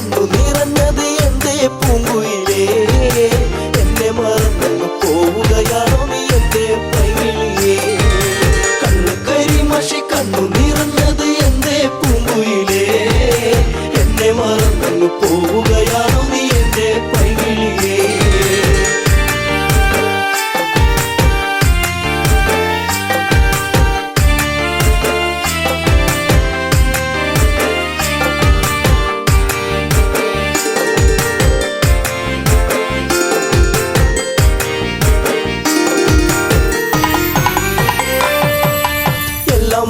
കണ്ണു നിറഞ്ഞത് എന്റെ പൂങ്കുയിലേ എന്നെ മറന്നു പോവുകയാണോ നീ എന്റെ പൈകിളിയേ കണ്ണു കരിമഷി കണ്ണു നിറഞ്ഞത് എന്റെ പൂങ്കുയിലേ എന്നെ മറന്നു പോവുകയാണോ നീ എന്റെ പൈകിളിയേ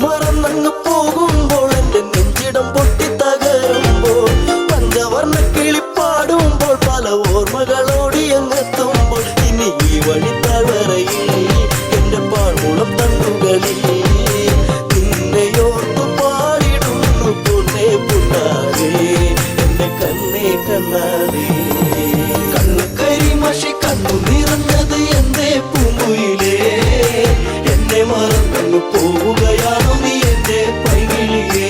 മറന്നങ്ങ് പോകുമ്പോൾ എന്റെ നെഞ്ചിടം പൊട്ടിത്തകരുമ്പോൾ പഞ്ചവർണ്ണ കിളിപ്പാടുമ്പോൾ പല ഓർമ്മകളോടി അങ്ങെത്തുമ്പോൾ ഇനി ഈ വഴി താഴ്വരയിൽ എന്റെ പാഴ്മുളം തണ്ടുകളിൽ നിന്നെയോർത്തു പാടിടുന്നു പൊന്നേ പുണ്ണാരേ എന്റെ കണ്ണേ കണ്ണാരേ കണ്ണു കരിമഷി കണ്ണു നിറഞ്ഞത് എന്റെ പൂങ്കുയിലേ എന്നെ മറന്നു പോവുകയാണോ നീ എന്റെ പൈകിളിയേ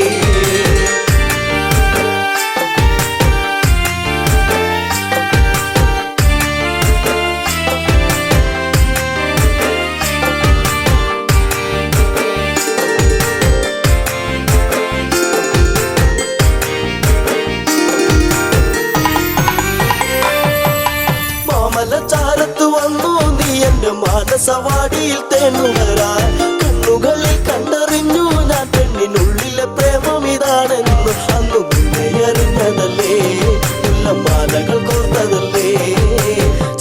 മാമലച്ചാരത്ത് വന്നു നീ എന്റെ മാനസവാടിയിൽ തേനുകരാൻ കണ്ണുകളിൽ കണ്ടറിഞ്ഞു ഞാൻ പെണ്ണിനുള്ളിലെ പ്രേമം ഇതാണെന്നു അന്നു നിന്നെ അറിഞ്ഞതല്ലേ മുല്ലമാലകൾ കോർത്തതല്ലേ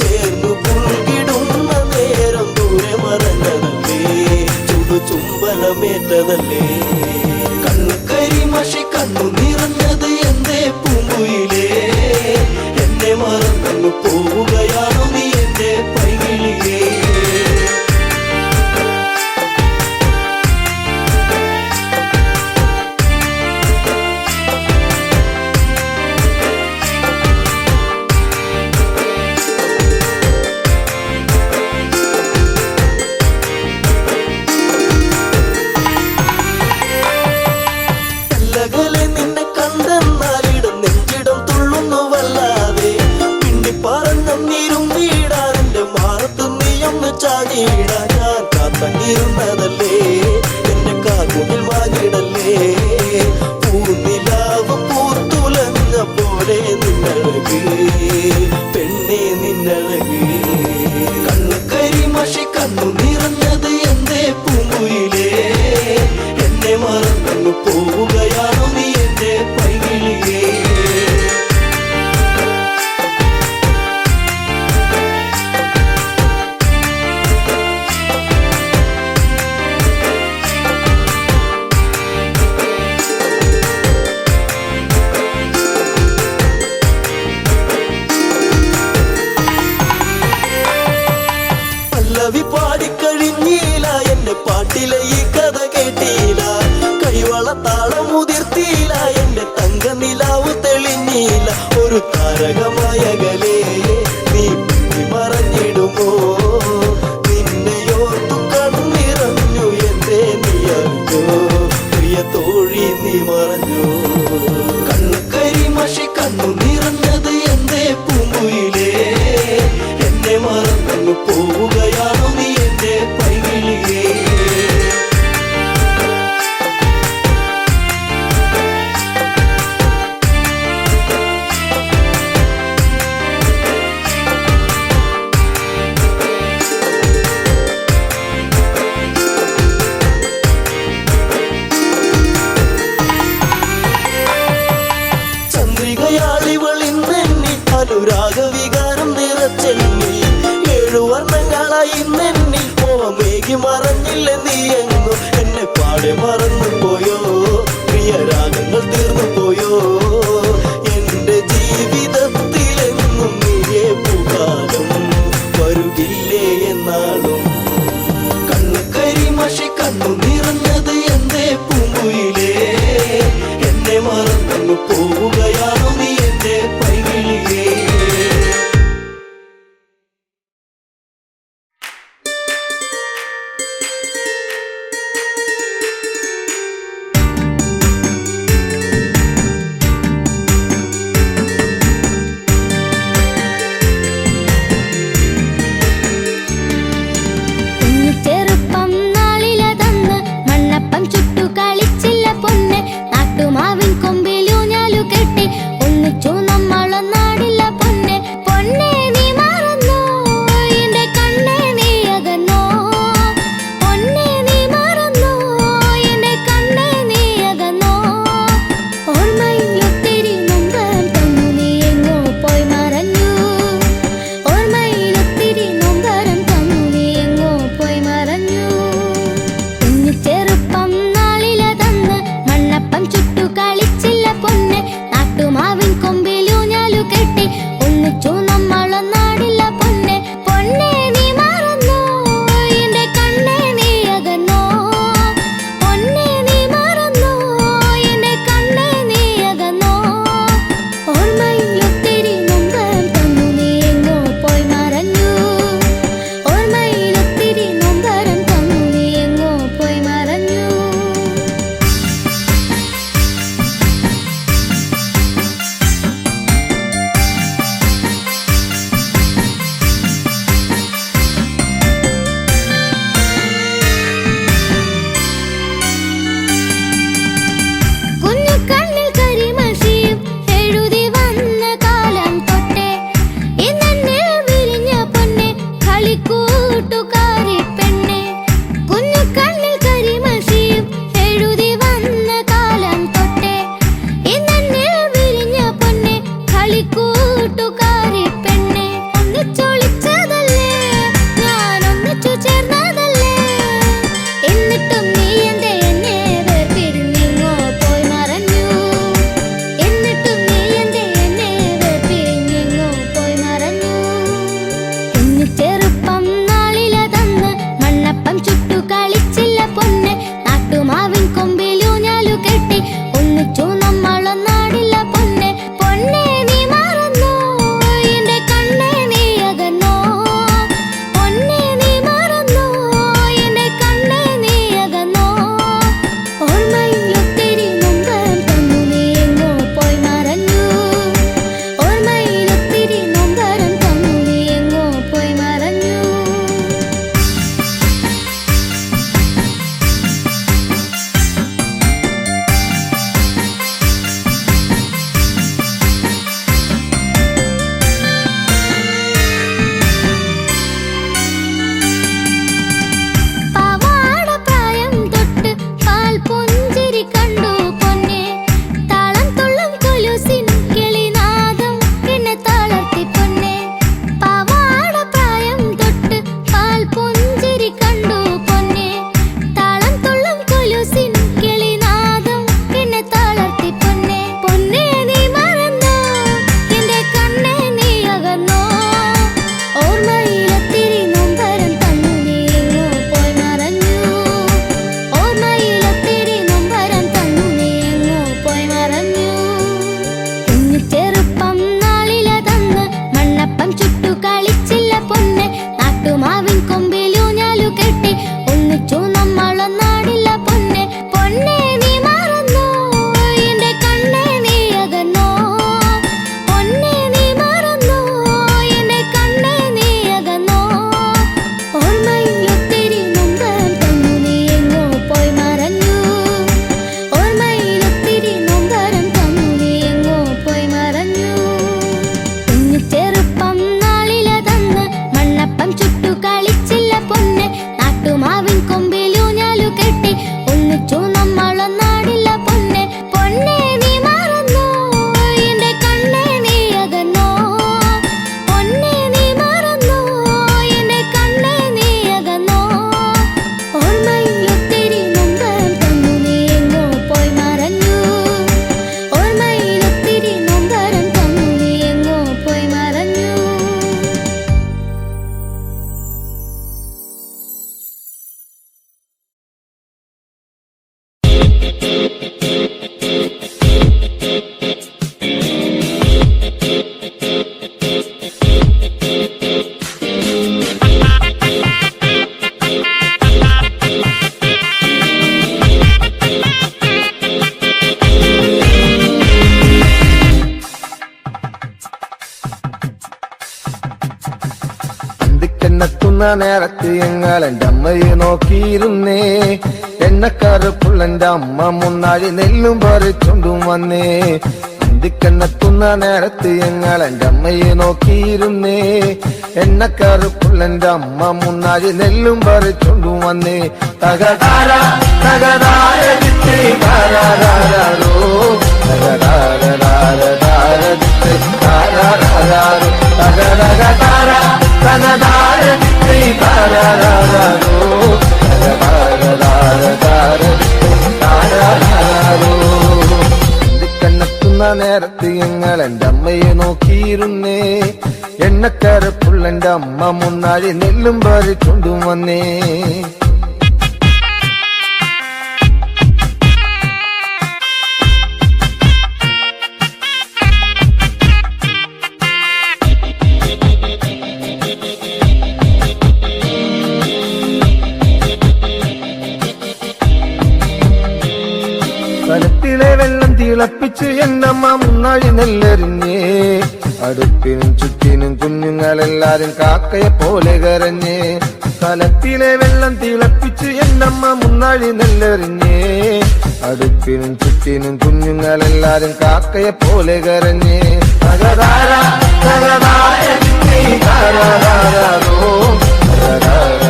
ചേർന്നു പുൽകിടുന്ന നേരം ദൂരെ മറഞ്ഞതല്ലേ ചുംബനമേറ്റതല്ലേ കണ്ണു കരിമഷി കണ്ണു നിറഞ്ഞത് എന്റെ പൂങ്കുയിലേ എന്നെ മറന്നു പോവുകയാണോ നീ എന്റെ പൈകിളിയേ നിന്നെ കണ്ടെന്നാലിടും നെഞ്ചിടം തുള്ളുന്നു വല്ലാതെ പിണ്ടി പറഞ്ഞിരും വീടാൻ എന്റെ മാറത്ത് നീയൊന്ന് ചാടിയിടാൻ ഞാൻ കാത്തങ്ങിരുന്നതല്ലേ എന്റെ കാർമുകിൽ വാങ്ങിടല്ലേ പൂനിലാവ് പൂത്തുലഞ്ഞ പോലെ നിന്നഴക് പെണ്ണെ നിന്നഴക് കണ്ണു കരിമഷി കണ്ണു നിറഞ്ഞത് എന്റെ പൂങ്കുയിലേ എന്നെ മറന്നു പോവുകയാണോ നീ എന്റെ പൈകിളിയേ പല്ലവി പാടിക്കഴിഞ്ഞില്ല എന്റെ പാട്ടിലെ ഈ കഥ കേട്ടില്ല കൈവള താളം മുതിർത്തിയില്ല എന്റെ തങ്ക നിലാവ് തെളിഞ്ഞില്ല ഒരു താരകമായകലേ നീ മറഞ്ഞിടുമോ നിന്നെയോർത്തു കണ്ണിറഞ്ഞു എന്റെ നീ അറിഞ്ഞോ പ്രിയ തോഴി നീ മറഞ്ഞു കണ്ണു കരിമഷി കണ്ണു നിറഞ്ഞത് എന്റെ പൂങ്കുയിലേ എന്നെ മറന്നു പോവുകയാണോ നീ എന്റെ പൈകിളിയേ ചന്ദ്രികയാളിവളിന്നെന്നി അനുരാഗവികാരം നിറച്ചെന്നി ഏഴുവർണ്ണങ്ങളായി നെന്നി മോഹമേകി മറഞ്ഞില്ല നീ എങ്ങു എന്നെ പാടെ മറന്നു പോയോ പ്രിയരാഗങ്ങൾ തീർന്നു പോയോ എന്റെ ജീവിതത്തിലെങ്ങും നീയേ പൂകാലം വരുകില്ലേ എന്നാളും കണ്ണു കരിമഷി കണ്ണു നിറഞ്ഞത് എന്റെ പൂങ്കുയിലേ എന്നെ മറന്നു പോവുകയാണോ നീ എന്റെ പൈകിളിയേ കണ്ണെത്തുന്ന നേരത്ത് ഞങ്ങൾ എൻ്റെ അമ്മയെ നോക്കിയിരുന്നേ. എണ്ണക്കറുപ്പുള്ളെന്റെ അമ്മ മുന്നാഴി നെല്ലും പറിച്ചൊണ്ടും വന്നേ. അന്തിക്കണ്ണെത്തുന്ന നേരത്ത് ഞങ്ങൾ എൻ്റെ അമ്മയെ നോക്കിയിരുന്നേ. എണ്ണക്കറുപ്പുള്ളെന്റെ അമ്മ മുന്നാഴി നെല്ലും പറിച്ചൊണ്ടും വന്നേ. തകതാര തകതാര ദിത്തേ താരാരാരോ തകതാര ദിത്തേ താരാരാരോ തകതകതാര തകതാര ദിത്തേ താരാരാരോ തകതാര താരാരാരോ. കണ്ണെത്തുന്ന നേരത്ത് ഞങ്ങൾ എൻ്റെ അമ്മയെ നോക്കിയിരുന്നേ. എണ്ണക്കരപ്പുള്ളെന്റെ അമ്മ മുന്നാഴി നെല്ലും പറിച്ചൊണ്ടും വന്നേ. കലത്തിലെ വെള്ളം തിളപ്പിച്ച് എന്നമ്മ മുന്നാഴി നെല്ലെറിഞ്ഞേ. അടുപ്പിനും ചുറ്റിനും കുഞ്ഞുങ്ങളെല്ലാരും കാക്കയെ പോലെ കരഞ്ഞേ. കലത്തിലെ വെള്ളം തിളപ്പിച്ച് എന്നമ്മ മുന്നാഴി നെല്ലെറിഞ്ഞേ. അടുപ്പിനും ചുറ്റിനും കുഞ്ഞുങ്ങളെല്ലാരും കാക്കയെ പോലെ കരഞ്ഞേ. തകതാര തകതാര ദിത്തേ താരാരാരോ തകതാര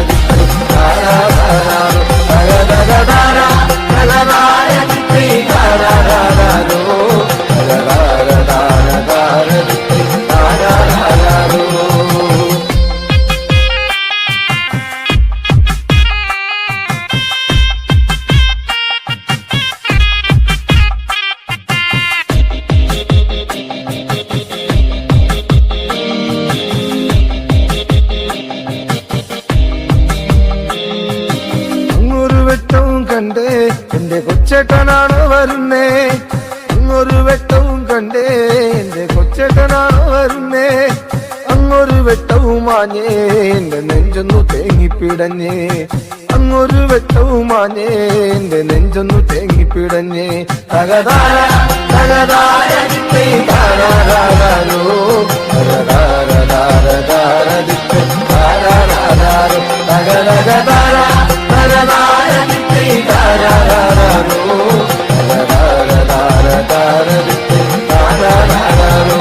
ദിത്തേ താരാരാരോ തകതകതാര തകതാര ദിത്തേ താരാരാരോ തകതാര ദിത്തേ താരാരാരോ. കണ്ടേ എന്റെ കൊച്ചേട്ടനാണോ വരുന്നേ. അങ്ങൊരു വെട്ടവും കണ്ടേ എന്റെ കൊച്ചേട്ടനാണോ വരുന്നേ. അങ്ങൊരു വെട്ടവും മാഞ്ഞേ എന്റെ നെഞ്ചൊന്നു തേങ്ങിപ്പിടഞ്ഞേ. അങ്ങൊരു വെട്ടവും മാഞ്ഞേ എന്റെ നെഞ്ചൊന്നു തേങ്ങിപ്പിടഞ്ഞേ. തകതാര തകതാര ദിത്തേ താരാരാരോ തകതാര ദിത്തേ താരാരാരോ തകതകതാര തകതാര ദിത്തേ താരാരാരോ തകതാര ദിത്തേ താരാരാരോ.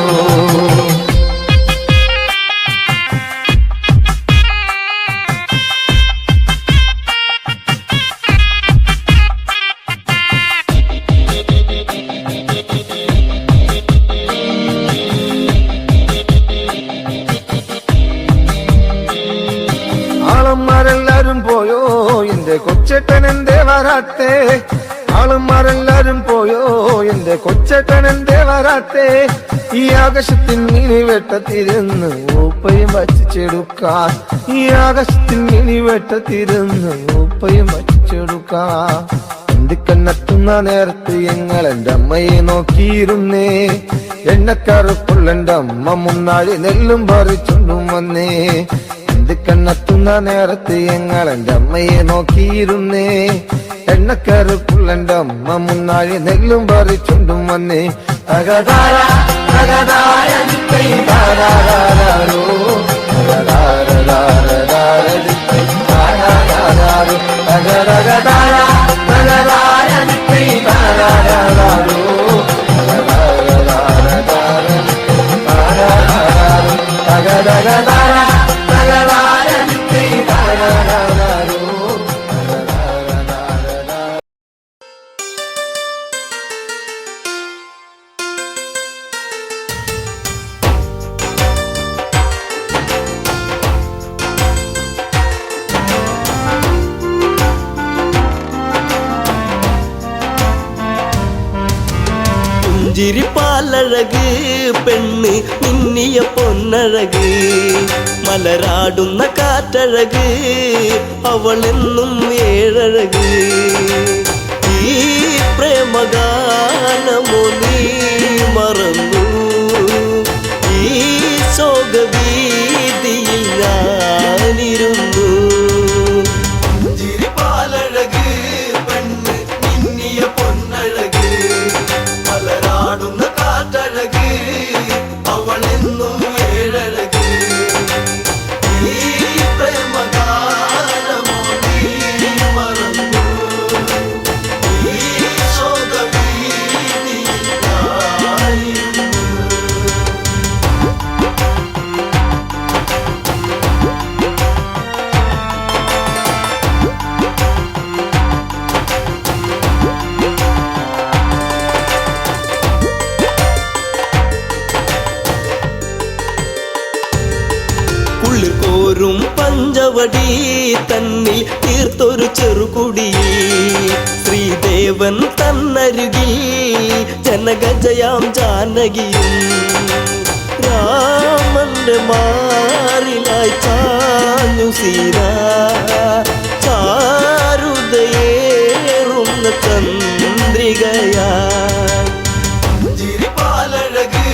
ആളന്മാരെല്ലാരും പോയോ എന്റെ കൊച്ചേട്ടൻ എന്തേ വരാത്തേ. ആളന്മാരെല്ലാരും പോയോ എന്റെ കൊച്ചേട്ടൻ എന്തേ വരാത്തേ. ഈ ആകാശത്തിൻ മിനി വെട്ടത്തിരുന്ന് ഉപ്പയും വച്ചിച്ചെടുക്കാൻ. ഈ ആകാശത്തിൻ മിനി വെട്ടത്തിരുന്ന് ഉപ്പയും വച്ചിച്ചെടുക്കാൻ. അന്തിക്കണ്ണെത്തുന്ന നേരത്ത് ഞങ്ങൾ എൻ്റെ അമ്മയെ നോക്കിയിരുന്നേ. എണ്ണക്കറുപ്പുള്ളെന്റെ അമ്മ മുന്നാഴി നെല്ലും പറിച്ചൊണ്ടും വന്നേ. കണ്ണെത്തുന്ന നേരത്ത് ഞങ്ങൾ എൻ്റെ അമ്മയെ നോക്കിയിരുന്നേ. എണ്ണക്കറുപ്പുള്ളെന്റെ അമ്മ മുന്നാഴി നെല്ലും പറിച്ചൊണ്ടും വന്നേ. തകതാര തകതാര ദിത്തേ താരാരാരോ തകതാര ദിത്തേ താരാരാരോ തകതകതാര തകതാര ദിത്തേ താരാരാരോ തകതാര ദിത്തേ താരാരാരോ തകതകതാര തകതാര ദിത്തേ താരാരാരോ. പുഞ്ചിരിപ്പാലഴക് പെണ്ണ് മിന്നിയ പൊന്നഴക്. മലരാടുന്ന കാറ്റഴക് അവളെന്നും ഏഴഴക്. ഈ പ്രേമഗാനമോ നീ മറന്നു. ഈ ശോകവീതിയിൽ ഞാനിരുന്നു. പുഞ്ചിരിപ്പാലഴക് പെണ്ണ് മിന്നിയ പൊന്നഴക്. മലരാടുന്ന കാറ്റഴക് അവളെന്നും ഏഴഴക്. ഈ വെറും പഞ്ചവടി തന്നിൽ തീർത്തൊരു ചെറുകുടി ശ്രീദേവൻ തന്നരുകിൽ ജനകജയാം ജാനകിയും രാമന്റെ മാറിലായി ചാഞ്ഞു സീത ചാരുതയേറുന്ന ചന്ദ്രികയായി ചിരിപ്പാലഴക്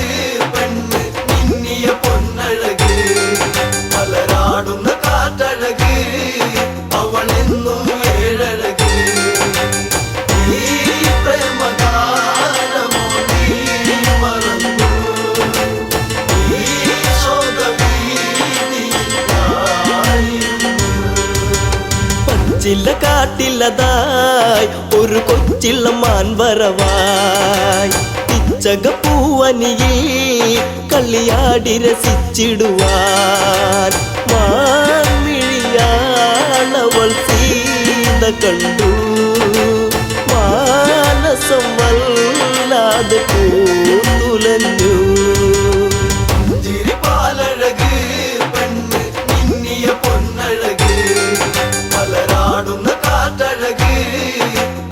പെണ്ണ് മിന്നിയ പൊന്നഴക് മലരാടുന്ന കാറ്റഴക് അവളെന്നും ഏഴഴക് ഈ പ്രേമഗാനമോ നീ മറന്നു ഈ ശോകവീതിയിലായിരുന്നു പച്ചില്ല കാട്ടില്ലതായി ഒരു കൊച്ചിള്ള മാൻവരവായി പിച്ചകപ്പൂവനിയിൽ കളിയാടി രസിച്ചിടുവാൻ മാൻമിഴിയാളവൾ സീത കണ്ടു മാനസം വല്ലാതെ പൂത്തുലഞ്ഞു ചിരിപ്പാലഴക് പെണ്ണ് മിന്നിയ പൊന്നഴക് മലരാടുന്ന കാറ്റഴക്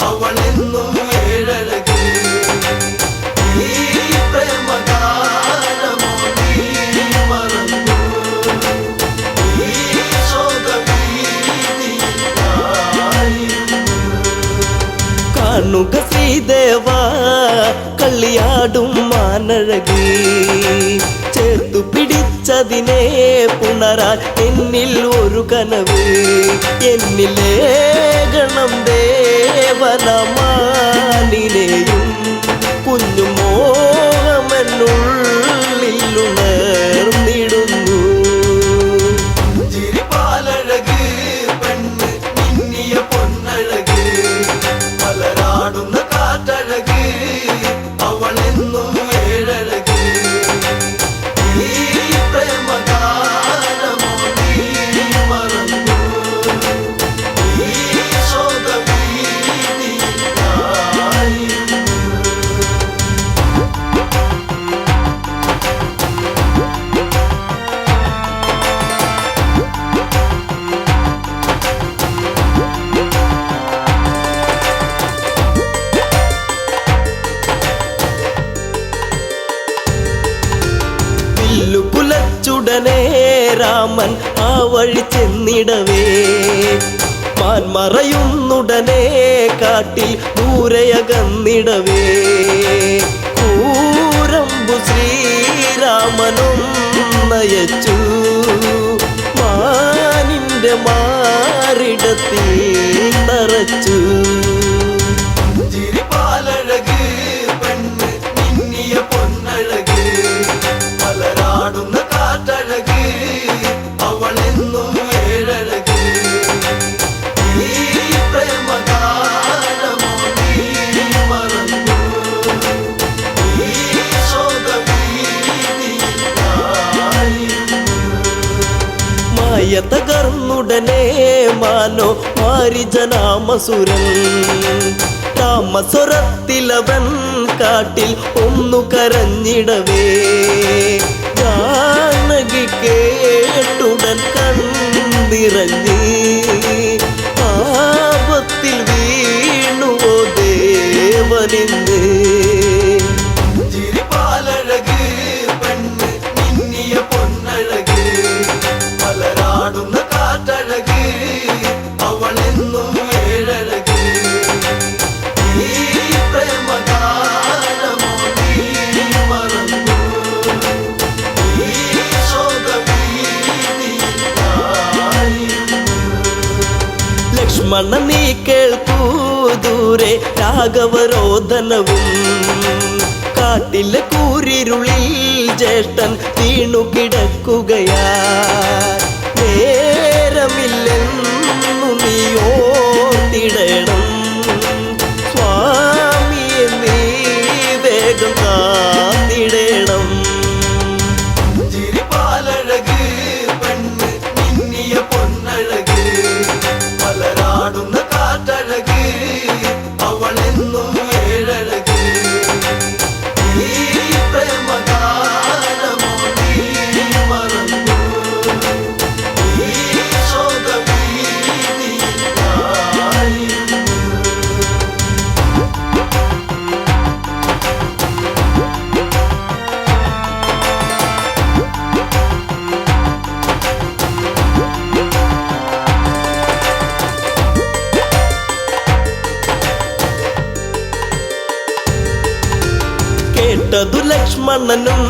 അവളെന്നും ഏഴഴക് ഈ പ്രേമഗാനമോ നീ മറന്നു ഈ ശോകവീതിയിലായിരുന്നു കാണുക ശ്രീദേവ കളിയാടും മാനഴകി ചേർത്തു പിടിച്ചതിനെ പുണരാൻ എന്നിൽ ഒരു കനവ് എന്നിലേ ഗണം ദേവനമാനിനെയും കുഞ്ഞു മോഹമെന്നുള്ളിൽ ഉണർന്നിടുന്നു ചിരിപ്പാലഴക് പെണ്ണ് മിന്നിയ പൊന്നഴക് മലരാടുന്ന കാറ്റഴക് അവളെന്നും ഏഴഴക് ഈ പ്രേമഗാനമോ നീ മറന്നു ഈ ശോകവീതിയിലായിരുന്നു കുലച്ചുടനെ രാമൻ ആ വഴി ചെന്നിടവേ മാൻ മറയുന്നുടനെ കാട്ടിൽ ദൂരയകന്നിടവേ കൂരമ്പു ശ്രീരാമനും നയച്ചു മാനിന്റെ മാറിടത്തിൽ തറച്ചു ചിരിപ്പാലഴക് പെണ്ണ് മിന്നിയ പൊന്നഴക് മലരാടുന്ന കാറ്റഴക് അവളെന്നും ഏഴഴക് ഈ പ്രേമഗാനമോ നീ മറന്നു ഈ ശോകവീതിയിലായിരുന്നു മായ തകർന്നുടനെ മാനോ മാരിജനാമസുരൻ രാമസ്വരത്തിലവൻ കാട്ടിൽ ഒന്നു കരഞ്ഞിടവേ ജാനകി കേട്ടുടൻ കണ്ണിറങ്ങി പാപത്തിൽ വീണുവോ ദേവനിന്ന് ചിരിപ്പാലഴക് പെണ്ണ് മിന്നിയ പൊന്നഴക് മലരാടുന്ന കാറ്റഴക് അവളെന്നും ഏഴഴക് ഈ പ്രേമഗാനമോ നീ മറന്നു ഈ ശോകവീതിയിലായിരുന്നു ലക്ഷ്മണ നീ കേൾക്കൂ ദൂരെ രാഘവരോധനവും കാട്ടിലെ കൂരിരുളിൽ ജ്യേഷ്ഠൻ വീണു കിടക്കുകയാ നേരമില്ലെന്നു നീ ഓർത്തിടണം സ്വാമിയെ നീ വേഗം കാത്തിടണം ചിരിപ്പാലഴക് പെണ്ണ് മിന്നിയ പൊന്നഴക് മലരാടുന്ന കാറ്റഴക് അവളെന്നും ഏഴഴക് ഈ പ്രേമഗാനമോ നീ മറന്നു ഈ വിട്ടതു ലക്ഷ്മണനും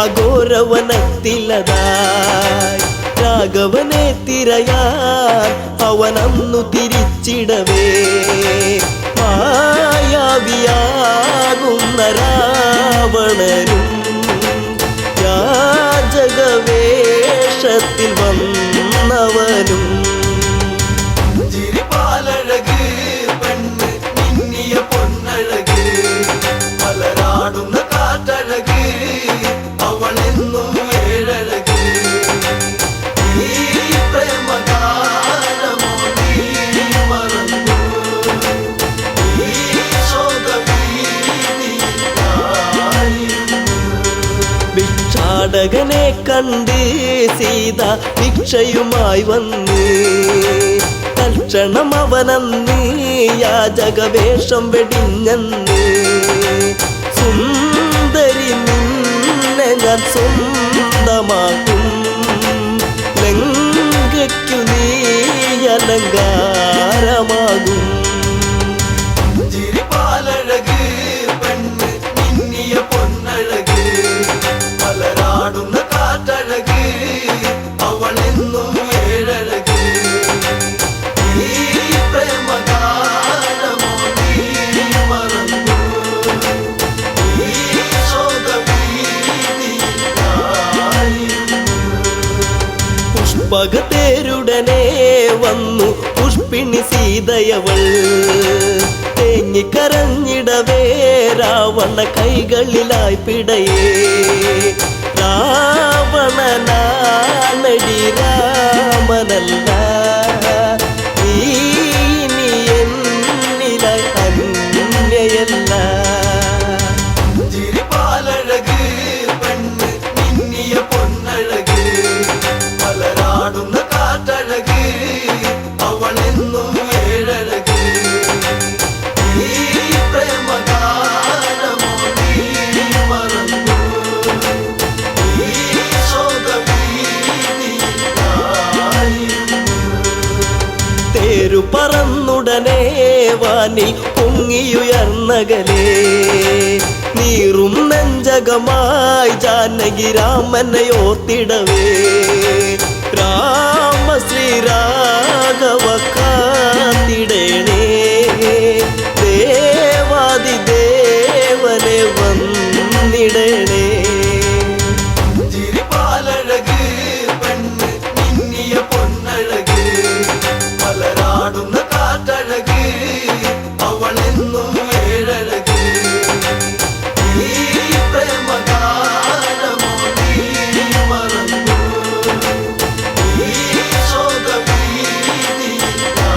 അഘോരവനത്തിലതായി. രാഘവനെ തിരയാൻ അവനന്നു തിരിച്ചിടവേ മായാവിയാകുന്ന രാവണനും യാചകവേഷത്തിൽ വന്നവനും ചിരിപ്പാലഴക് പെണ്ണ് മിന്നിയ പൊന്നഴക് മലരാടുന്ന കാറ്റഴക് അവളെന്നും ഏഴഴക് ഈ പ്രേമഗാനമോ നീ മറന്നു ഈ ശോകവീതിയായിരുന്നു. ഭിക്ഷാടകനെ കണ്ട് സീത ഭിക്ഷയുമായി വന്ന് തൽക്ഷണം അവനന്ന് യാചകവേഷം വെടിഞ്ഞന്ന് സുന്ദരി നിന്നെ ഞാൻ സ്വന്തമാക്കും ലങ്കയ്ക്കു നീ അലങ്കാരമാകും. ചിരിപ്പാലഴക് പെണ്ണ് മിന്നിയ പൊന്നഴക് മലരാടുന്ന കാറ്റഴക് അവളെന്നും ഏഴഴക് ഈ പ്രേമഗാനമോ നീ മറന്നു ഈ ശോകവീതിയായിരുന്നു. പുഷ്പകത്തേരുടനെ വന്നു പുഷ്പിണി സീതയവൾ തേങ്ങിക്കരഞ്ഞിടവേ രാവണ കൈകളിലായി പിടയേ രാവണനാണടി രാമനല്ല നീ ഇനി എന്നിലായി അന്യയല്ല. ചിരിപ്പാലഴക് പെണ്ണ് മിന്നിയ പൊന്നഴക് മലരാടുന്ന കാറ്റഴക് അവളെന്നും ഏഴഴക് ഈ പ്രേമഗാനമോ നീ മറന്നു ഈ ശോകവീതിയായിരുന്നു. തേരു പറന്നുടനെ വാനിൽ പൊങ്ങിയുയർന്നകലേ നീറും നെഞ്ചകമായി ജാനകി രാമനെ ഓർത്തിടവേ രാമ ശ്രീരാഘവ കാത്തിടേണേ ദേവാദിദേവനെ വന്നിടണേ. ചിരിപ്പാലഴക് പെണ്ണ് മിന്നിയ പൊന്നഴക് മലരാടുന്ന കാറ്റഴക് അവളെന്നും ഏഴഴക് ഈ പ്രേമഗാനമോ നീ മറന്നു ഈ ശോകവീതിയായിരുന്നു.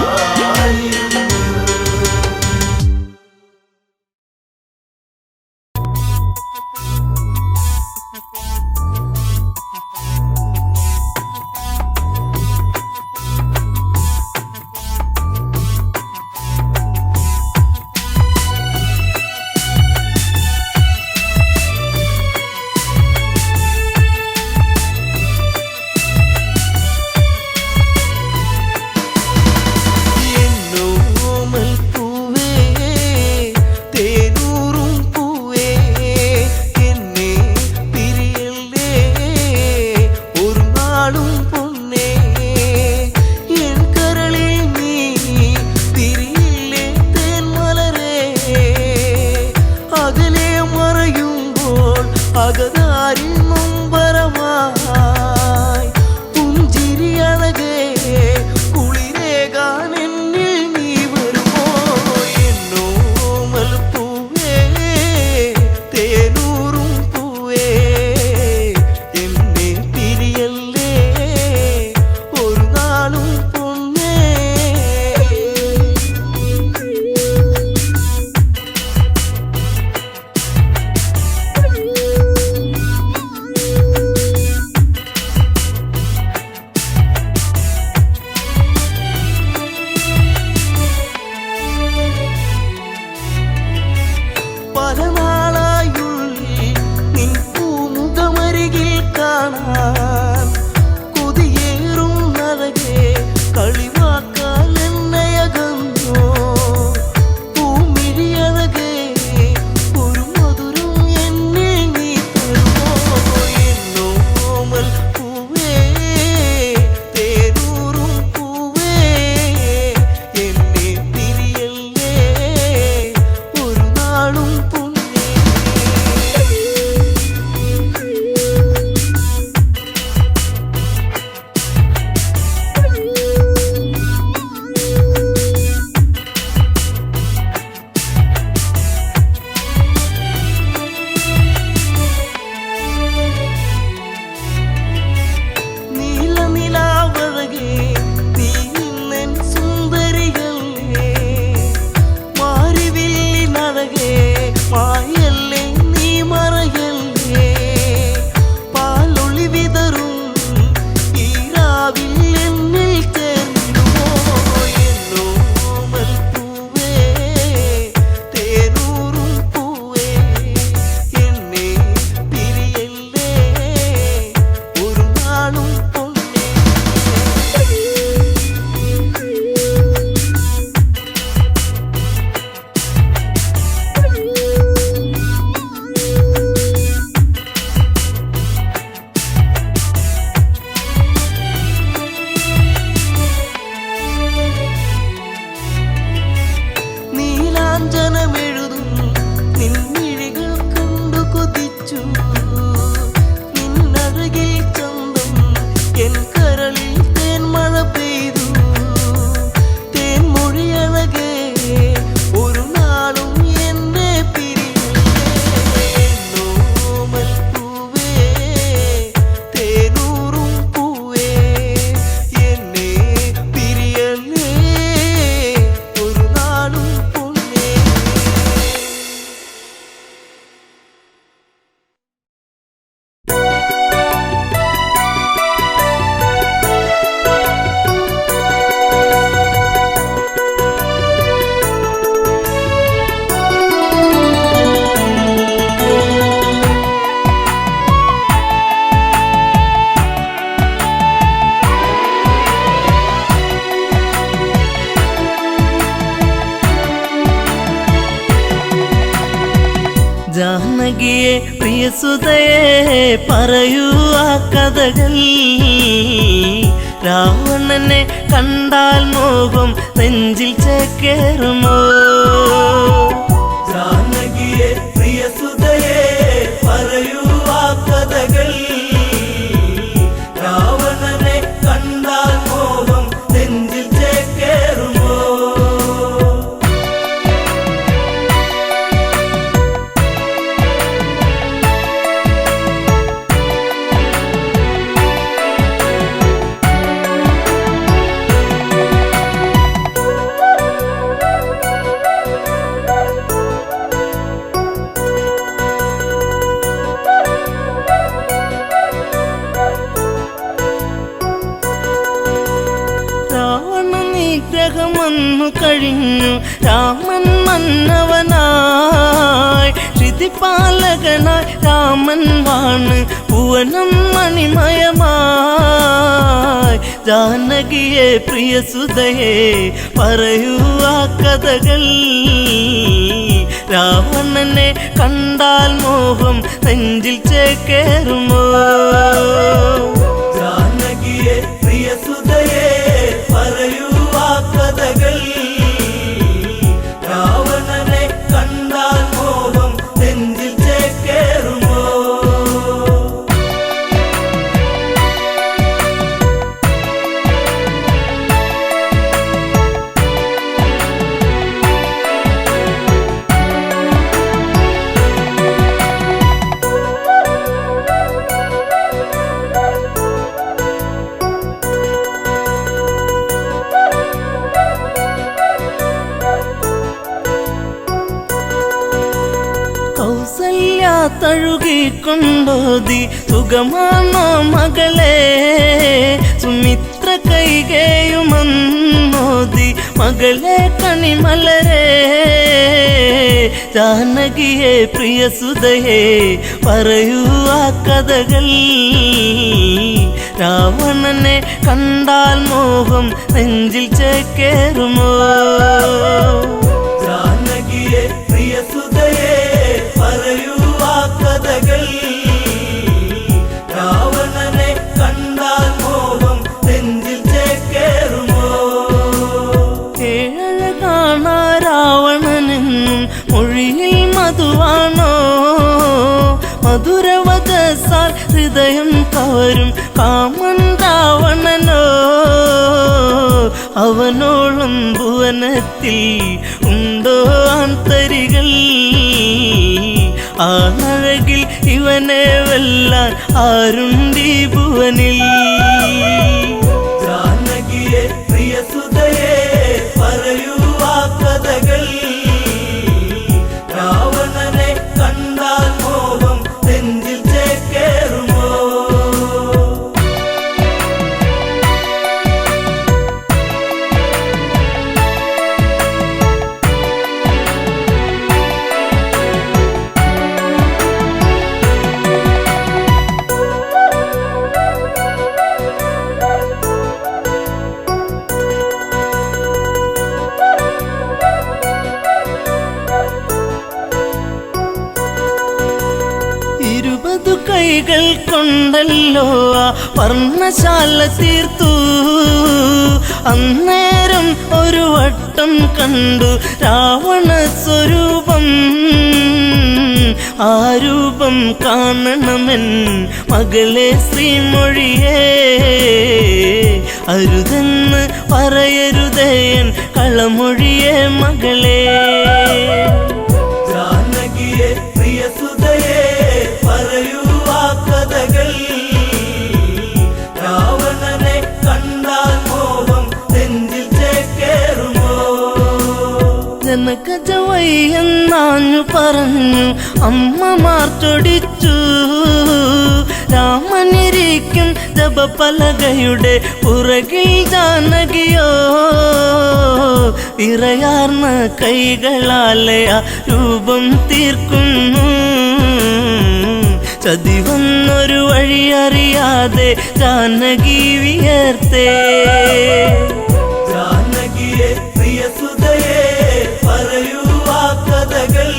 ജാനകിയെ പ്രിയസുതയെ പറയൂ ആ കഥകൾ രാവണനെ കണ്ടാൽ മോഹം നെഞ്ചിൽ ചേക്കേറുമോ ജാനകിയെ പ്രിയസുതയെ പറയൂ ആ കഥകൾ രാവണനെ കണ്ടാൽ മോഹം നെഞ്ചിൽ ചേക്കേറുമോ നിഗ്രഹമൊന്നു കഴിഞ്ഞു രാമൻ മന്നവനായി ശ്രുതിപാലകനായി രാമൻ വാണ് ഭുവനം മണിമയമായി ജാനകിയെ പ്രിയസുതയെ പറയൂ ആ കഥകൾ രാവണനെ കണ്ടാൽ മോഹം നെഞ്ചിൽ ചേക്കേറുമോ ജാനകിയെ പ്രിയസുതയെ പറയൂ ആ കഥകൾ രാവണനെ കണ്ടാൽ മോഹം നെഞ്ചിൽ ചേക്കേറുമോ കൗസല്യ തഴുകിക്കൊണ്ടോതി സുഖമാണോ മകളെ സുമിത്ര കൈകേയുമന്നോതി മകളെ കണിമലരെ ജാനകിയെ പ്രിയസുതയെ പറയൂ ആ കഥകൾ രാവണനെ കണ്ടാൽ മോഹം നെഞ്ചിൽ ചേക്കേറുമോ ജാനകിയെ പ്രിയസുതയെ പറയൂ ആ കഥകൾ രാവണനെ കണ്ടാൽ മോഹം നെഞ്ചിൽ ചേക്കേറുമോ ഏഴഴകാണ രാവണനെന്നും മൊഴിയിൽ മധുവാണോ മധുരവദസാൽ ഹൃദയം കവരും കാമൻ രാവണനോ അവനോളം ഭുവനത്തിൽ ഉണ്ടോ ആന്തരികൾ ആണഴകിൽ ഇവനെ വെല്ലാൻ ആരുണ്ടീ ഭുവനിൽ ജാനകിയെ പ്രിയസുതയെ പറയൂ ആ കഥകൾ രാവണനെ കണ്ടാൽ മോഹം നെഞ്ചിൽ ചേക്കേറുമോ കൈകൾ കൊണ്ടല്ലോ ആ വർണ്ണശാല തീർത്തു അന്നേരം ഒരു വട്ടം കണ്ടു രാവണ സ്വരൂപം ആ രൂപം കാണണമെൻ മകളെ ശ്രീമൊഴിയേ അരുതെന്ന് പറയരുതേൻ കളമൊഴിയേ മകളെ ജാനകിയെ പ്രിയസുതയെ പറയൂ ആ കഥകൾ രാവണനെ കണ്ടാൽ മോഹം നെഞ്ചിൽ ചേക്കേറുമോ ജനകജവയ്യെന്നാഞ്ഞു പറഞ്ഞു അമ്മമാർ ചൊടിച്ചു രാമനിരിക്കും ജപപലകയുടെ പുറകിൽ ജാനകിയോ ഇറയാർന്ന കൈകളാലെ ആ രൂപം തീർക്കുന്നു ചതിവന്നൊരു വഴിയറിയാതെ ജാനകി വിയർത്തേ ജാനകിയെ പ്രിയസുതയെ പറയൂ ആ കഥകൾ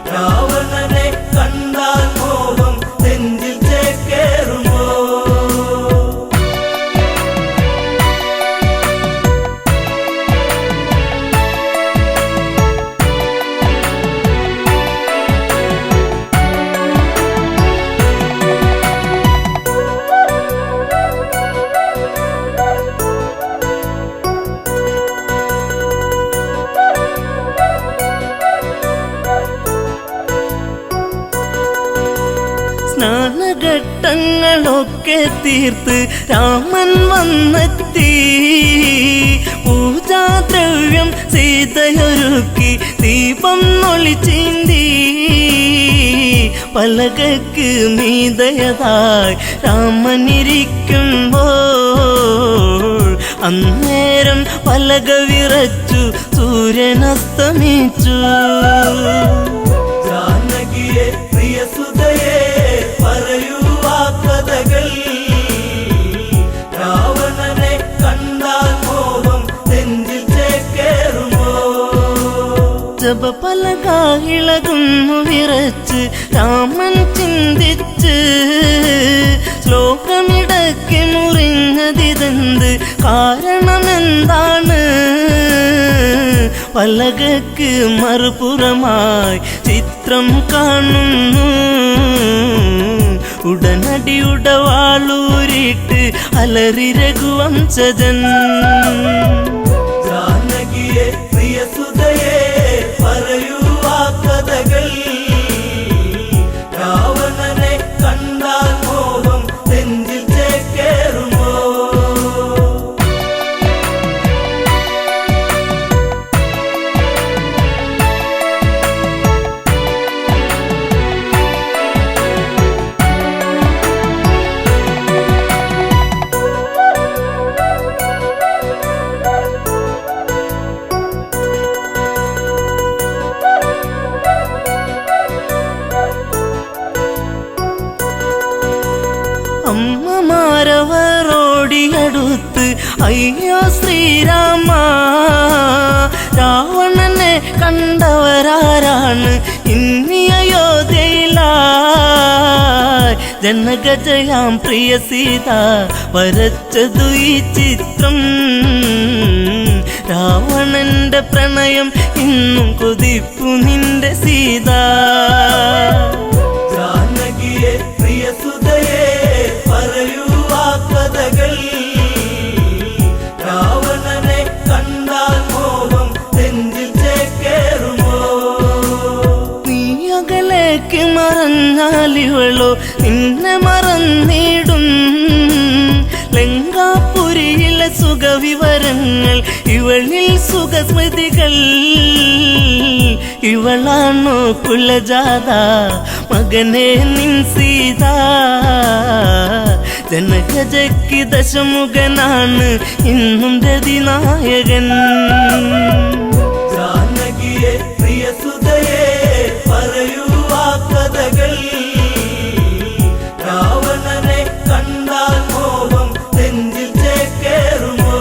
രാവണനെ നേട്ടങ്ങളൊക്കെ തീർത്ത് രാമൻ വന്നെത്തി. പൂജാദ്രവ്യം സീതയൊരുക്കി ദീപം ഒളിച്ചീന്തി. പലകക്ക് മീതയതായി രാമനിരിക്കുമ്പോൾ അന്നേരം പലക വിറച്ചു സൂര്യനസ്തമിച്ചു. ജാനകിയെ പ്രിയസുതയെ പറയൂ ആ കഥകൾ. രാവണനെ കണ്ടാൽ മോഹം നെഞ്ചിൽ ചേക്കേറുമോ? ജപപലക ഇളകുന്നു വിറച്ച് രാമൻ ചിന്തിച്ച്. ശ്ലോകമിടയ്ക്ക് മുറിഞ്ഞതിതെന്ത് കാരണമെന്താണ്? പലകക്ക് മറുപുറമായി ചിത്രം കാണുന്നു. ഉടനടി ഉടവാളൂരിട്ട് അലറി രഘുവംശജൻ. ജാനകിയെ പ്രിയസുതയെ പറയൂ ആ കഥകൾ. രാവണനെ കണ്ടാൽ മോഹം നെഞ്ചിൽ ചേക്കേറുമോ? അമ്മമാരവരോടിയടുത്ത് അയ്യോ ശ്രീരാമ, രാവണനെ കണ്ടവരാരാണ് ഇന്നി അയോധ്യയിലായി? ജനകജയാം പ്രിയ സീത വരച്ചതു ഈ ചിത്രം. രാവണന്റെ പ്രണയം ഇന്നും കൊതിപ്പു നിന്റെ സീത. ജാനകിയെ പ്രിയസുതയെ പറയൂ ആ കഥകൾ. രാവണനെ കണ്ടാൽ മോഹം നെഞ്ചിൽ ചേക്കേറുമോ? നീ അകലേക്ക് മറഞ്ഞാലിവളോ നിന്നെ മറന്നിടും. ലങ്കാപുരിയിലെ സുഖവിവരങ്ങൾ ഇവളിൽ സുഖസ്മൃതികൾ. ഇവളാണോ കുലജാത മകനെ നിൻ സീത? ജനകജയ്ക്ക് ദശമുഖനാണ് ഇന്നും രതിനായകൻ. ജാനകിയെ പ്രിയസുതയെ പറയൂ ആ കഥകൾ. രാവണനെ കണ്ടാൽ മോഹം നെഞ്ചിൽ ചേക്കേറുമോ?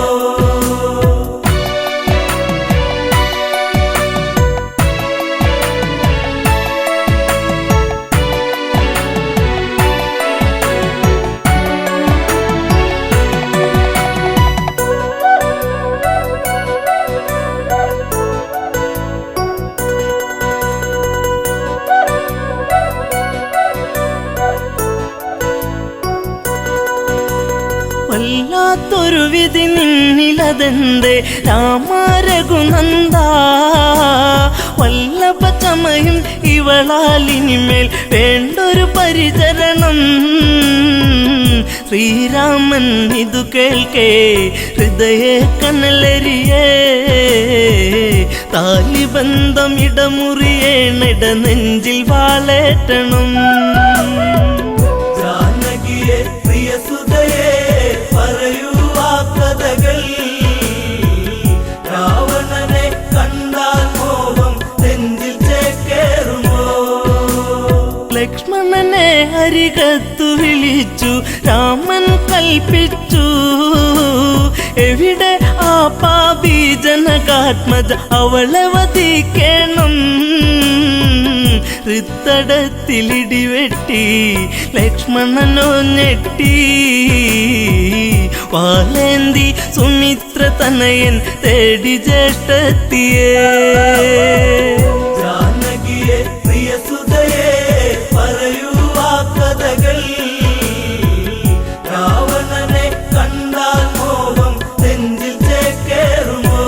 വല്ലാത്തൊരു വിധി നിന്നിലതെന്തേ രാമ രഘുനന്ദ? വല്ലഭ ചമയും ഇവളാലിനിമേൽ വേണ്ടൊരു പരിചരണം. ശ്രീരാമൻ ഇതു കേൾക്കേ ഹൃദയ കനലരിയേ. താലിബന്ധം ഇടമുറിയേണിട നെഞ്ചിൽ വാളേറ്റണം. ജാനകിയെ പ്രിയസുതയെ പറയൂ ആ കഥകൾ. രാവണനെ കണ്ടാൽ മോഹം നെഞ്ചിൽ ചേക്കേറുമോ? ലക്ഷ്മണനെ അരികത്തു വിളിച്ചു രാമൻ കൽപ്പിച്ചു. എവിടെ ആ പാപി ജനകാത്മജ, അവളെ വധിക്കണം. ഹൃത്തടത്തിലിടിവെട്ടി ലക്ഷ്മണനോ ഞെട്ടി. വാലേന്തി സുമിത്ര തനയൻ തേടി ജ്യേഷ്ഠത്തിയേ. ജാനകിയെ പ്രിയസുതയെ പറയൂ ആ കഥകൾ. രാവണനെ കണ്ടാൽ മോഹം നെഞ്ചിൽ ചേക്കേറുമോ?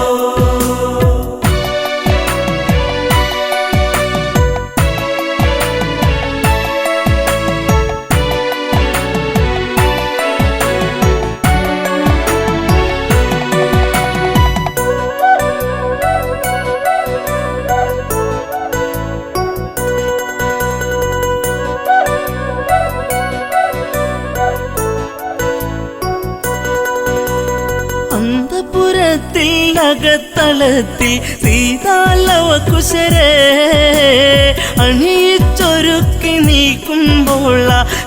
അകത്തളത്തിൽ സീതാലവ കുശരെ അണിയിച്ചൊരുക്കി നീക്കുമ്പോൾ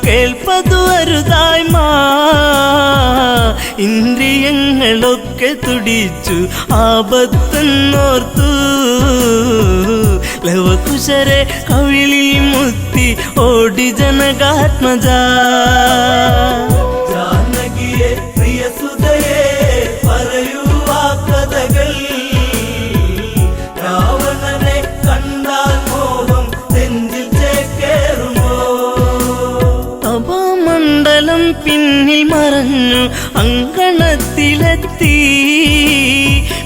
കേൾപ്പതു അരുതായ്മ ഇന്ദ്രിയങ്ങളൊക്കെ തുടിച്ചു ആപത്തെന്നോർത്തു ലവകുശരെ കവിളിൽ മുത്തി ഓടി ജനകാത്മജ ജാനകിയെ പ്രിയസുതയെ പറയൂ ആ കഥകൾ രാവണനെ കണ്ടാൽ മോഹം നെഞ്ചിൽ ചേക്കേറുമോ തപോമണ്ഡലം പിന്നിൽ മറഞ്ഞു അങ്കണത്തിലെത്തി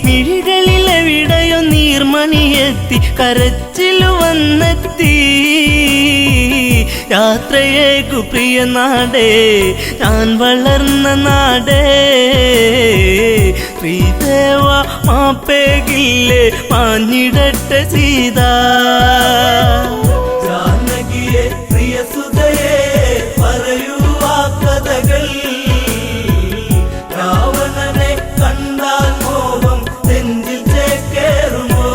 മിഴികളിലെവിടെയോ നീർമണിയെത്തി കരച്ചിലു വന്നെത്തി യാത്രയേക്കു പ്രിയ നാടേ ഞാൻ വളർന്ന നാടേ ശ്രീദേവ മാപ്പേകില്ലേ മാഞ്ഞിടട്ടെ സീത ജാനകിയെ പ്രിയസുതയെ പറയൂ ആ കഥകൾ രാവണനെ കണ്ടാൽ മോഹം നെഞ്ചിൽ ചേക്കേറുമോ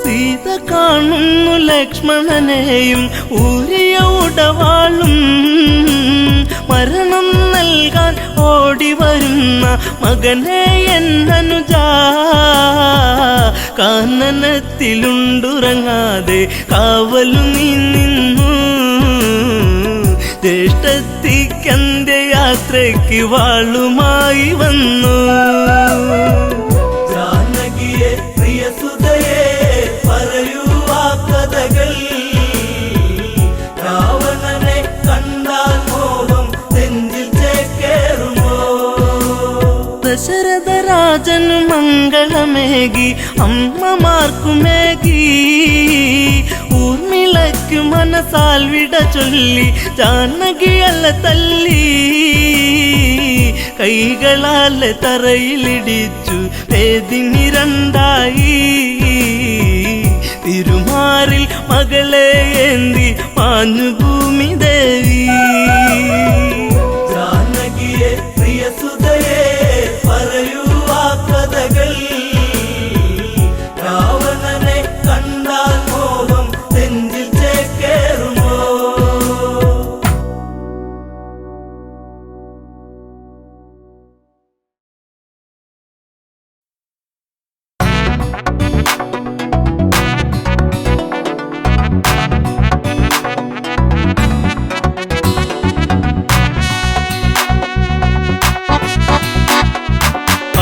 സീത കാണുന്നു ലക്ഷ്മണനെയും ഊരിയ ഉടവാളും മരണം നൽകാൻ ഓടി വരുന്ന മകനെ എന്നനുജ കാനനത്തിലുണ്ടുറങ്ങാതെ കാവലു നീ നിന്നു ജ്യേഷ്ഠത്തിക്കന്റെ യാത്രയ്ക്ക് വാളുമായി വന്നു ജാനകിയെ പ്രിയസുതയെ പറയൂ ആ കഥകൾ രാവണനെ കണ്ടാൽ മോഹം നെഞ്ചിൽ ചേക്കേറുമോ ദശരഥ രാജനു മംഗളമേകി അമ്മമാർക്കുമേകി ഊർമിളയ്ക്കു മനസാൽ വിട ചൊല്ലി ജാനകിയല്ല തല്ലി കൈകളാൽ തറയിലിടിച്ചു വേദിനി രണ്ടായി തിരുമാറിൽ മകളെ ഏന്തി മാഞ്ഞു ഭൂമി ദേവി ജാനകിയെ പ്രിയസുതയെ പറയൂ ആ കഥകൾ രാവണനെ കണ്ടാൽ മോഹം നെഞ്ചിൽ ചേക്കേറുമോ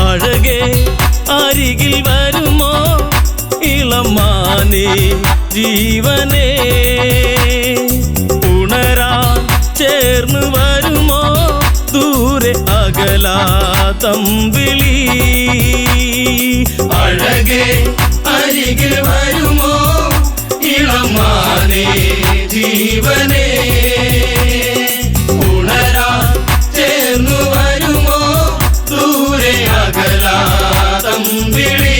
അഴകേ അരികിൽ വരുമോ ഇളമാനേ ജീവനേ ഉണരാൻ ചേർന്ന് വരുമോ ദൂരെ അകലാ തമ്പിളി അഴകേ അരികിൽ വരുമോ ഇളമാനേ ജീവനേ ഉണരാൻ ചേർന്ന് വരുമോ ദൂരെ അകലാ തമ്പിളി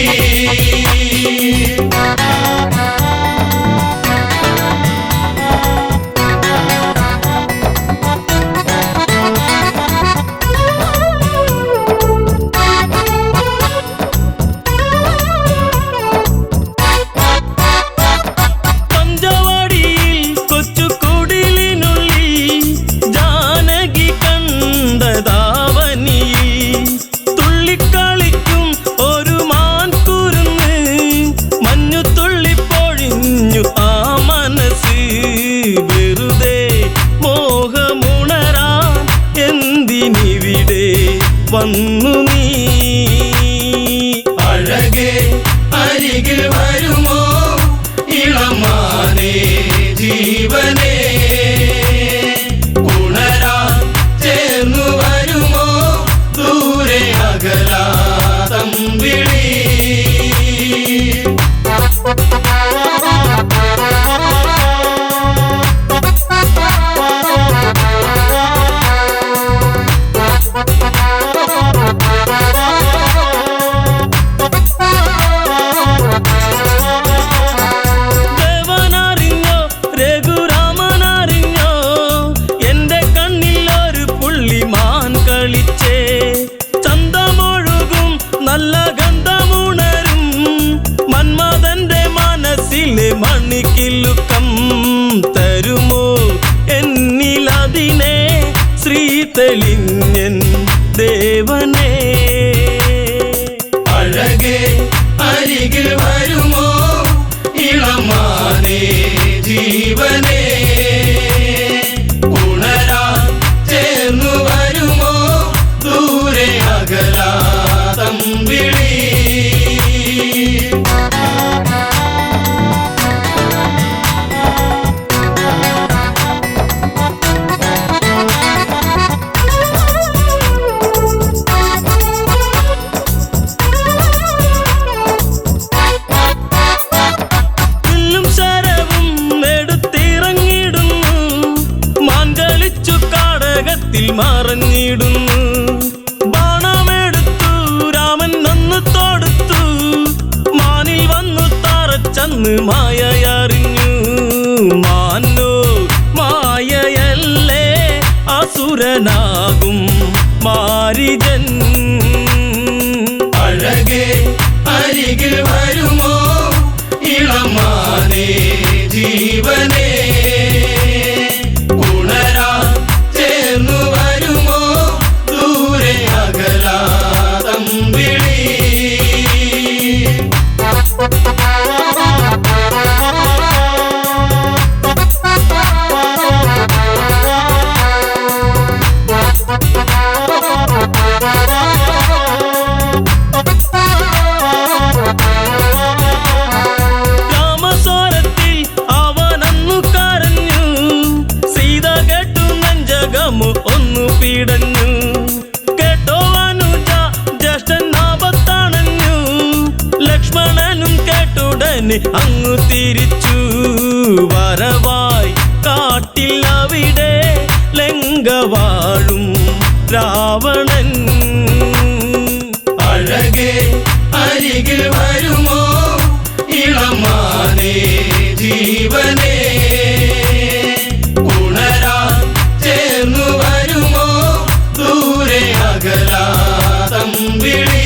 പഞ്ചവാടിയിൽ കൊച്ചുകുടിലിനുള്ളിൽ ജാനകി കണ്ടതാവനി തുള്ളിക്കളിക്കും ഒരു മാൻകുരുന്ന് മഞ്ഞു തുള്ളിപ്പൊഴിഞ്ഞു ആ മനസ്സ് വെറുതെ മോഹമുണരാൻ എന്തിനിവിടെ വന്നു നീ അഴകേ അരികിൽ വരുമോ ഇളമാനേ ജീവനേ ഉണരാൻ ചേർന്നു വരുമോ ദൂരെ അകലാ തമ്പിളി തെളിഞ്ഞൻ ദേവനേ അഴകേ അരികിൽ വരുമോ ഇളമാനേ ജീവനേ ഉണരാൻ ചേർന്നു വരുമോ ദൂരെ അകലാ തമ്പിളി മറഞ്ഞിടുന്നു ബാണമെടുത്തു രാമൻ നന്നു തൊടുത്തു മാനിൽ വന്നു തറച്ചന്ന് മായയറിഞ്ഞു മാനോ മായയല്ലേ അസുരനാകും മാരിജൻ അഴകേ അരികിൽ വരുമോ ഇളമാനേ ജീവനേ ഒന്നു പീടഞ്ഞു കേട്ടോ അനുജ ജ്യേഷ്ഠൻ ആപത്താണഞ്ഞു ലക്ഷ്മണനും കേട്ടുടനെ അങ്ങു തിരിച്ചു വരവായി കാട്ടിൽ അവിടെ ലങ്ക വാഴും രാവണൻ അഴകേ അരികിൽ വരുമോ ഇളമാനേ ജീവനേ തമ്പിളി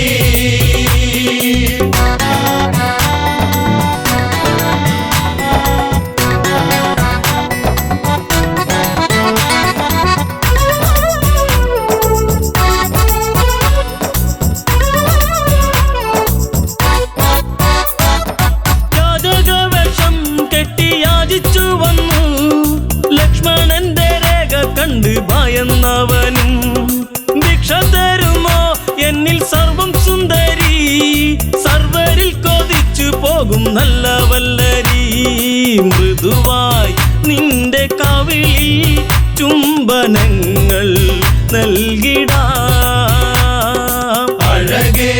യാചകവേഷം കെട്ടി യാചിച്ചു വന്നു ലക്ഷ്മണന്റെ രേഖ കണ്ട് ഭയന്നവനും ഭിക്ഷ തരുമോ എന്നിൽ സർവം സുന്ദരി സർവരിൽ കൊതിച്ചു പോകും നല്ല വല്ലരി മൃദുവായി നിന്റെ കവിളിൽ ചുംബനങ്ങൾ നൽകിടാം അഴകേ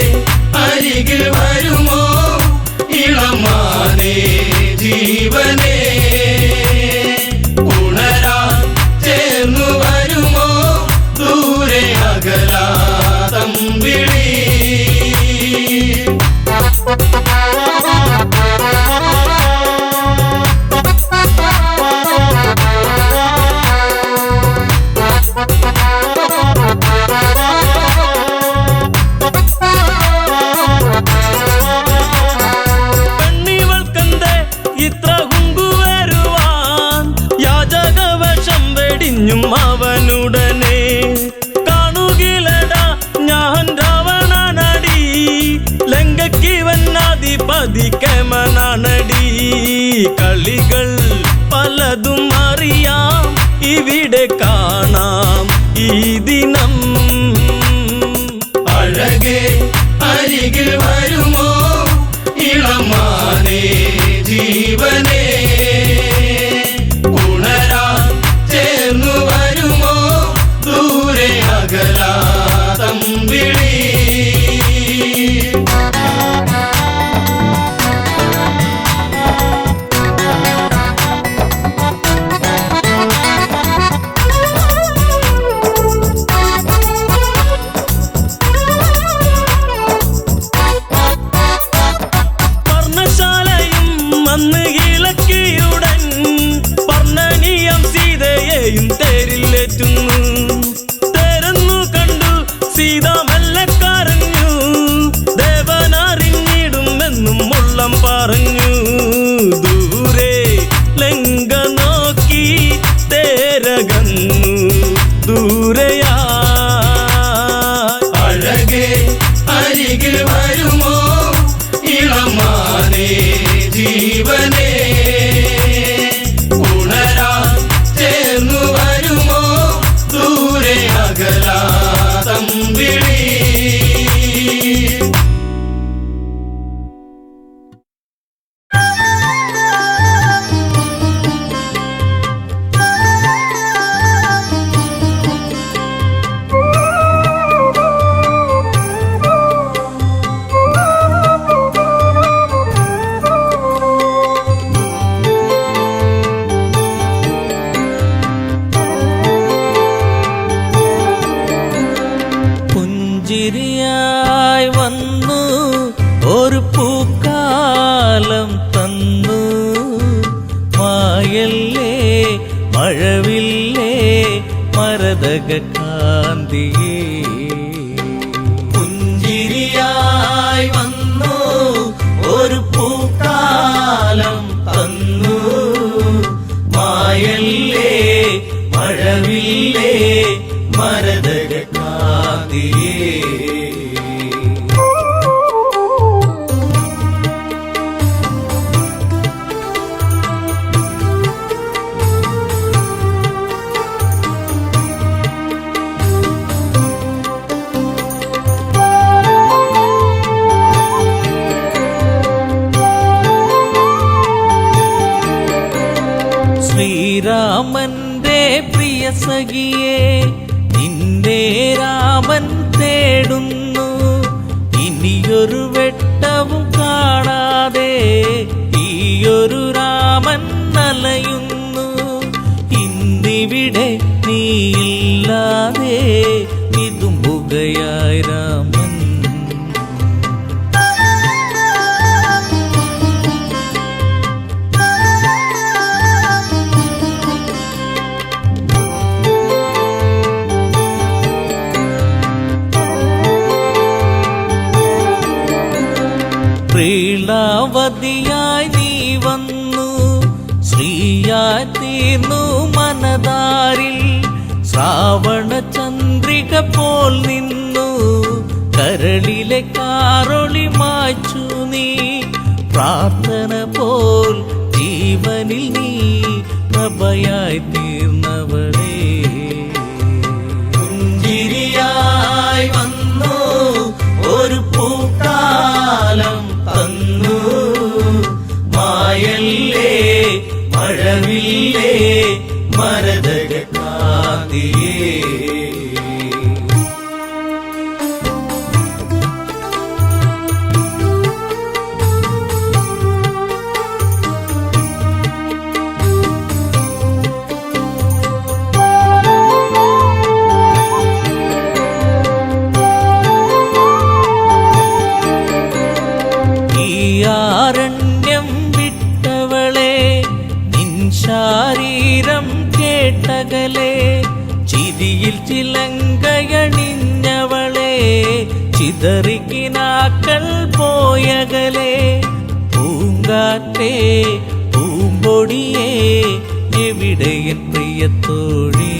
അരികിൽ വരുമോ ഇളമാനേ ജീവനേ ഉണരാൻ ചേർന്നു വരുമോ ദൂരെ അകലാ തമ്പിളി പെണ്ണിവൾക്കെന്തേ ഇത്ര ഹുങ്കുവരുവാൻ യാചകവേഷം വെടിഞ്ഞും അവനുടനെ കാണുകിലടാ ഞാൻ രാവണനടി ലങ്കയ്ക്കിവനാധിപതി കേമനാണടി കളികൾ പലതും അറിയാം ഇവിടെ കാണാം ഈ ദിനം അഴകേ അരികിൽ വരുമോ ഇളമാനേ ജീവനേ ഉണരാൻ ചേർന്നു വരുമോ ദൂരെ അകലാ തമ്പിളി അന്ന് ഇളക്കിയുടൻ പർണനീയം സീതയെയും തേരിലേറ്റുന്നു തേരെന്നു കണ്ടു സീത മെല്ലെ കരഞ്ഞു ദേവനറിഞ്ഞിടുമെന്നും ഉള്ളം പറഞ്ഞു ദൂരെ ലങ്ക നോക്കി തേരകന്നു ദൂരയാ പുഞ്ചിരിയായി വന്നു ഒരു പൂക്കാലം തന്നു മായല്ലേ മഴവില്ലേ മരതക കാന്തിയേ പുഞ്ചിരിയായി വന്നു ഒരു പൂക്കാലം തന്നു മായല്ലേ മഴവില്ലേ മരതക കാന്തിയേ ശ്രീരാമന്റെ പ്രിയ സഖിയെ നിന്നെ രാമൻ തേടുന്നു ഇനിയൊരു വെട്ടവും കാണാതെ ഈയൊരു രാമൻ അലയുന്നു ഇന്നിവിടെ നീയില്ലാതെ വിതുമ്പുകയായി രാമൻ പ്രീളാവതിയായി നീ വന്നു ശ്രീയായി തീർന്നു മനതാരിൽ ശ്രാവണ ചന്ദ്രിക പോൽ നിന്നു കരളിലെ കാറൊളി മായ്ച്ചു നീ പ്രാർത്ഥന പോൽ ജീവനിൽ നീ പ്രഭയായി തീർന്നവളേ പുഞ്ചിരിയായി വന്നു ഒരു പൂക്കാലം തന്നു മായല്ലേ മഴവില്ലേ മരതക കാന്തിയേ ആരണ്യം വിട്ടവളെ നിൻ ശാരീരം കേട്ടകലെ ചിരിയിൽ ചിലങ്കയണിഞ്ഞവളെ ചിതറിക്കിനാക്കൾ പോയകലെ പൂങ്കാറ്റേ പൂമ്പൊടിയേ എവിടെയൻ പ്രിയത്തോഴി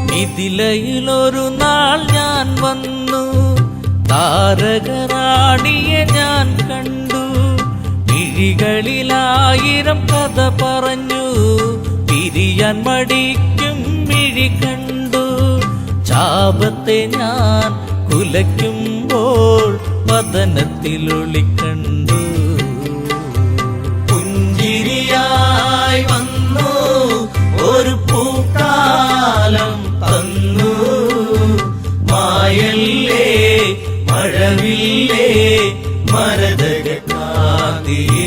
മിഥിലയിലൊരു നാൾ ഞാൻ വന്നു താരകറാണിയെ ഞാൻ കണ്ടു മിഴികളിലായിരം കഥ പറഞ്ഞു പിരിയാൻ മടിക്കും മിഴി കണ്ടു ചാപത്തെ ഞാൻ കുലയ്ക്കുമ്പോൾ വദനത്തിലൊളി കണ്ടു പുഞ്ചിരിയായി വന്നു ഒരു പൂക്കാലം തന്നു മായല്ലേ മഴവില്ലേ മരതക കാന്തിയേ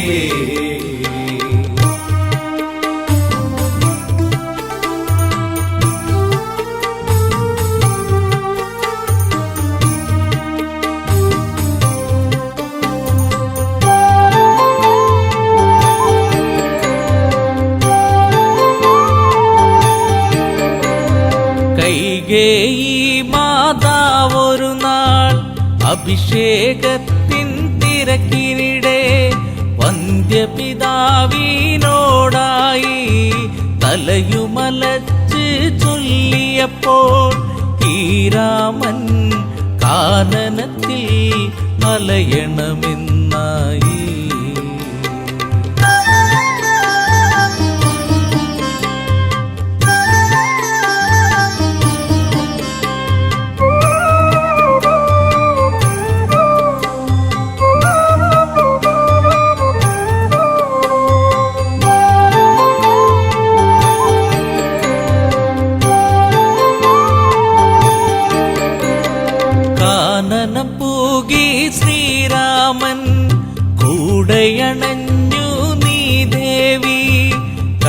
കൈകേയി മാതാവൊരു നാൾ അഭിഷേകത്തിൻ തിരക്കിനിടെ വന്ധ്യപിതാവിനോടായി തലയുമലച്ച് ചൊല്ലിയപ്പോൾ ഈ രാമൻ കാനനത്തിൽ അലയണമെന്നായി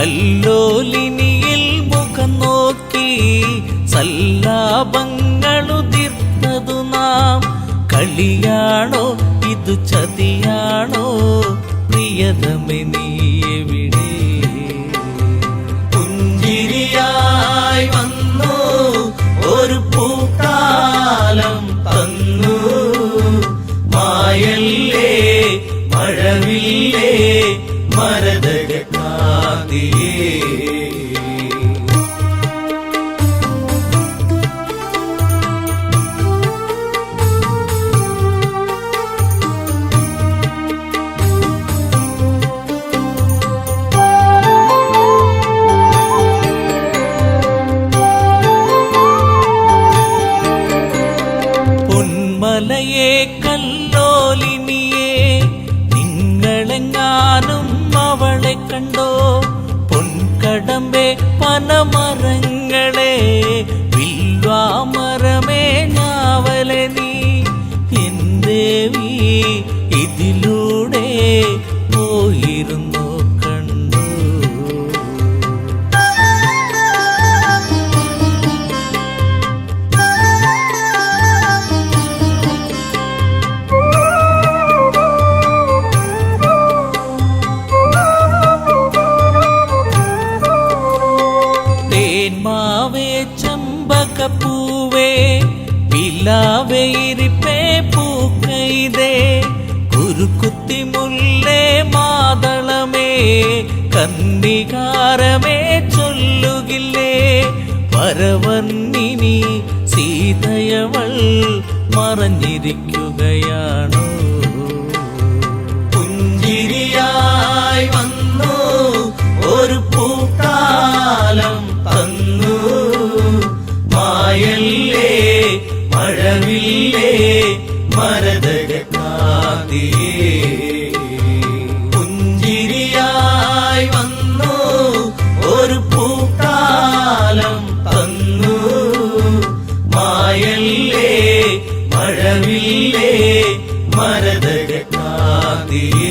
കല്ലോലിനിയിൽ മുഖം നോക്കി സല്ലാപങ്ങളുതിർത്തതു നാം. കളിയാണോ ഇതു ചതിയാണോ പ്രിയതമേ നീ എവിടെ? പുഞ്ചിരിയായി വന്നു ഒരു പൂക്കാലം തന്നു. മായല്ലേ മഴവില്ലേ മരതകക്കാതിയേ. പൊന്മലയെ കല്ലോലിനിയെ നിങ്ങളെങ്ങാനും അവളെ കണ്ടോ? പൊൻകടമ്പെ പനമരങ്ങളെ വില്വാമരമേ ഞാവലെ നീ എന്തേവി ഇതിലൂടെ പോയിരുന്നു കണ്ടു. തേന്മാവേ ചമ്പകപ്പൂവേ പിലാവേ ഇരിപ്പേ പൂക്കൈതേ കുരുക്കുത്തി മുല്ലേ മാതളമേ കന്നികാരമേ ചൊല്ലുകില്ലേ വരവർണ്ണിനി സീതയവൾ മറഞ്ഞിരിക്കുകയാണോ? പുഞ്ചിരിയായി വന്നു ഒരു പൂക്കാലം തന്നു. മായല്ലേ മഴവില്ലേ മരതകക്കാതിയേ. പുഞ്ചിരിയായി വന്നു ഒരു പൂക്കാലം തന്നു. മായല്ലേ മഴവില്ലേ മരതകക്കാതിയേ.